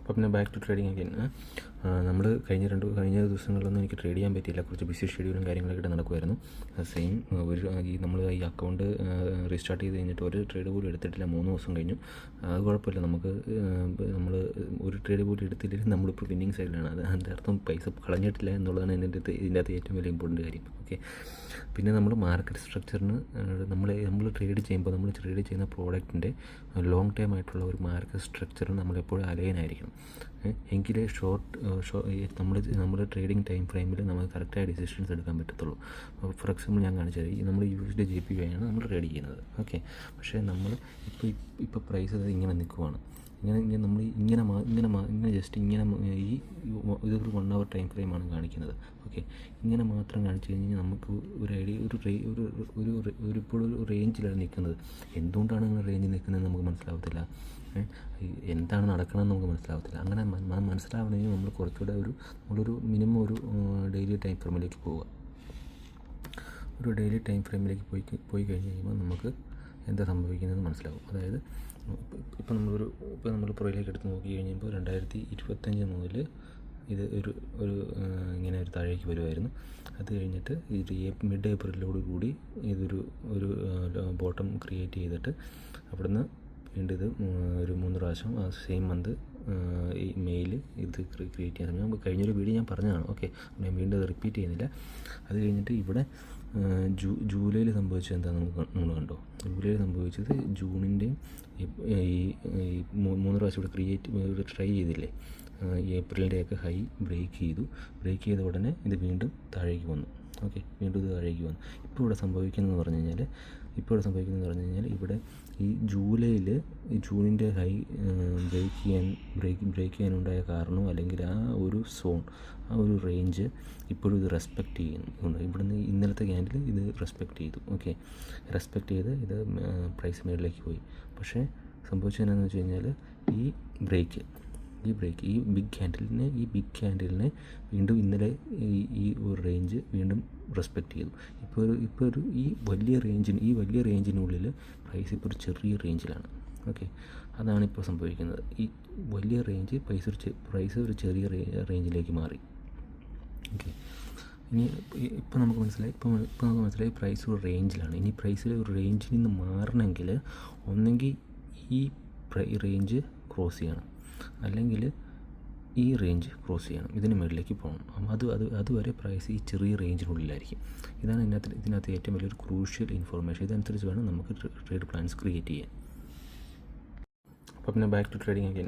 അപ്പോൾ പിന്നെ back to trading again. നമ്മൾ കഴിഞ്ഞ ദിവസങ്ങളിലൊന്നും എനിക്ക് ട്രേഡ് ചെയ്യാൻ പറ്റിയില്ല, കുറച്ച് ബിസി ഷെഡ്യൂളും കാര്യങ്ങളൊക്കെ നടക്കുമായിരുന്നു. സെയിം നമ്മൾ ഈ അക്കൗണ്ട് റീസ്റ്റാർട്ട് ചെയ്ത് കഴിഞ്ഞിട്ട് ഒരു ട്രേഡ് പോലും എടുത്തിട്ടില്ല, 3 ദിവസം കഴിഞ്ഞു. അത് കുഴപ്പമില്ല, നമ്മൾ ഒരു ട്രേഡ് പോലും എടുത്തില്ലെങ്കിൽ നമ്മളിപ്പോൾ വിന്നിങ് സൈഡിലാണ്. അതിൻ്റെ അർത്ഥം പൈസ കളഞ്ഞിട്ടില്ല എന്നുള്ളതാണ് ഇതിൻ്റെ അകത്ത് ഏറ്റവും വലിയ ഇമ്പോർട്ടൻ്റ് കാര്യം. ഓക്കെ, പിന്നെ നമ്മൾ മാർക്കറ്റ് സ്ട്രക്ചറിന് നമ്മൾ ട്രേഡ് ചെയ്യുന്ന പ്രോഡക്റ്റിൻ്റെ ലോങ് ടൈം ആയിട്ടുള്ള ഒരു മാർക്കറ്റ് സ്ട്രക്ചറിന് നമ്മളെപ്പോഴും അലൈനായിരിക്കണം. എങ്കിലേ നമ്മുടെ ട്രേഡിങ് ടൈം ഫ്രെയിമിൽ നമുക്ക് കറക്റ്റായ ഡിസിഷൻസ് എടുക്കാൻ പറ്റത്തുള്ളൂ. ഫോർ എക്സാമ്പിൾ ഞാൻ കാണിച്ചത്, നമ്മൾ USD JPY ആണ് നമ്മൾ ട്രേഡ് ചെയ്യുന്നത്. ഓക്കെ, പക്ഷേ നമ്മൾ ഇപ്പോൾ പ്രൈസ് ഇങ്ങനെ നിൽക്കുവാണ്. ഇങ്ങനെ ജസ്റ്റ് ഇതൊരു 1 hour ടൈം ഫ്രെയിമാണ് കാണിക്കുന്നത്. ഓക്കെ, ഇങ്ങനെ മാത്രം കാണിച്ചു കഴിഞ്ഞാൽ നമുക്ക് ഒരു ഐഡിയ, ഇപ്പോഴൊരു റേഞ്ചിലാണ് നിൽക്കുന്നത്. എന്തുകൊണ്ടാണ് ഇങ്ങനെ റേഞ്ചിൽ നിൽക്കുന്നത് നമുക്ക് മനസ്സിലാവത്തില്ല. എന്താണ് നടക്കണമെന്ന് നമുക്ക് മനസ്സിലാവത്തില്ല. അങ്ങനെ മനസ്സിലാവണമെങ്കിൽ നമ്മൾ കുറച്ചുകൂടെ നമ്മളൊരു മിനിമം ഒരു ഡെയിലി ടൈം ഫ്രെയിമിലേക്ക് പോവുക. ഒരു ഡെയിലി ടൈം ഫ്രെയിമിലേക്ക് പോയി കഴിഞ്ഞ് കഴിയുമ്പോൾ നമുക്ക് എന്താ സംഭവിക്കുന്നതെന്ന് മനസ്സിലാവും. അതായത് ഇപ്പോൾ നമ്മൾ പുറകിലേക്ക് എടുത്ത് നോക്കി കഴിയുമ്പോൾ 2025 മുതൽ ഇത് ഇങ്ങനെ ഒരു താഴേക്ക് വരുമായിരുന്നു. അത് കഴിഞ്ഞിട്ട് ഇത് മിഡ് ഏപ്രിലോട് കൂടി ഇതൊരു ബോട്ടം ക്രിയേറ്റ് ചെയ്തിട്ട് അവിടുന്ന് വീണ്ടും ഇത് ഒരു 3 പ്രാവശ്യം സെയിം മന്ത് ഈ മെയിൽ ഇത് ക്രിയേറ്റ് ചെയ്യാൻ സമയം നമുക്ക് കഴിഞ്ഞൊരു വീഡിയോ ഞാൻ പറഞ്ഞതാണ്. ഓക്കെ, ഞാൻ വീണ്ടും അത് റിപ്പീറ്റ് ചെയ്യുന്നില്ല. അത് കഴിഞ്ഞിട്ട് ഇവിടെ ജൂലൈയിൽ സംഭവിച്ചത് എന്താണെന്ന് നമ്മൾ കണ്ടോ. ജൂലൈയിൽ സംഭവിച്ചത് ജൂണിൻ്റെയും ഈ 3 പ്രാവശ്യം ഇവിടെ ട്രൈ ചെയ്തില്ലേ, ഏപ്രിലിൻ്റെയൊക്കെ ഹൈ ബ്രേക്ക് ചെയ്ത ഉടനെ ഇത് വീണ്ടും താഴേക്ക് വന്നു. ഓക്കെ, വീണ്ടും ഇത് താഴേക്ക് വന്നു. ഇപ്പോൾ ഇവിടെ സംഭവിക്കുന്നതെന്ന് പറഞ്ഞു കഴിഞ്ഞാൽ ഇവിടെ ഈ ജൂണിൻ്റെ ഹൈ ബ്രേക്ക് ചെയ്യാനുണ്ടായ കാരണമോ അല്ലെങ്കിൽ ആ ഒരു സോൺ, ആ ഒരു റേഞ്ച് ഇപ്പോഴും ഇത് റെസ്പെക്റ്റ് ചെയ്യുന്നുണ്ട്. ഇവിടുന്ന് ഇന്നലത്തെ ക്യാൻഡിൽ ഇത് റെസ്പെക്റ്റ് ചെയ്തു. ഓക്കെ, റെസ്പെക്റ്റ് ചെയ്ത് ഇത് പ്രൈസ് മേളിലേക്ക് പോയി. പക്ഷേ സംഭവിച്ചത് എന്താണെന്ന് വെച്ച് കഴിഞ്ഞാൽ ഈ ബിഗ് ക്യാൻഡിലിനെ വീണ്ടും ഇന്നലെ ഈ ഒരു റേഞ്ച് വീണ്ടും റെസ്പെക്റ്റ് ചെയ്തു. ഇപ്പോൾ ഈ വലിയ റേഞ്ചിനുള്ളിൽ പ്രൈസ് ഇപ്പോൾ ഒരു ചെറിയ റേഞ്ചിലാണ്. ഓക്കെ, അതാണ് ഇപ്പോൾ സംഭവിക്കുന്നത്. ഈ വലിയ റേഞ്ച് പ്രൈസ് ഒരു ചെറിയ റേഞ്ചിലേക്ക് മാറി. ഓക്കെ, ഇനി ഇപ്പോൾ നമുക്ക് മനസ്സിലായി പ്രൈസ് ഒരു റേഞ്ചിലാണ്. ഇനി പ്രൈസിൽ ഒരു റേഞ്ചിൽ നിന്ന് മാറണമെങ്കിൽ ഒന്നെങ്കിൽ ഈ റേഞ്ച് ക്രോസ് ചെയ്യണം, അല്ലെങ്കിൽ ഈ റേഞ്ച് ക്രോസ് ചെയ്യണം, ഇതിന് മുകളിലേക്ക് പോകണം. അതുവരെ പ്രൈസ് ഈ ചെറിയ റേഞ്ചിനുള്ളിലായിരിക്കും. ഇതാണ് ഇതിനകത്ത് ഏറ്റവും വലിയൊരു ക്രൂഷ്യൽ ഇൻഫോർമേഷൻ. ഇതനുസരിച്ച് വേണം നമുക്ക് ട്രേഡ് പ്ലാൻസ് ക്രിയേറ്റ് ചെയ്യാൻ. അപ്പോൾ പിന്നെ ബാക്ക് ടു ട്രേഡിങ് അഗൈൻ.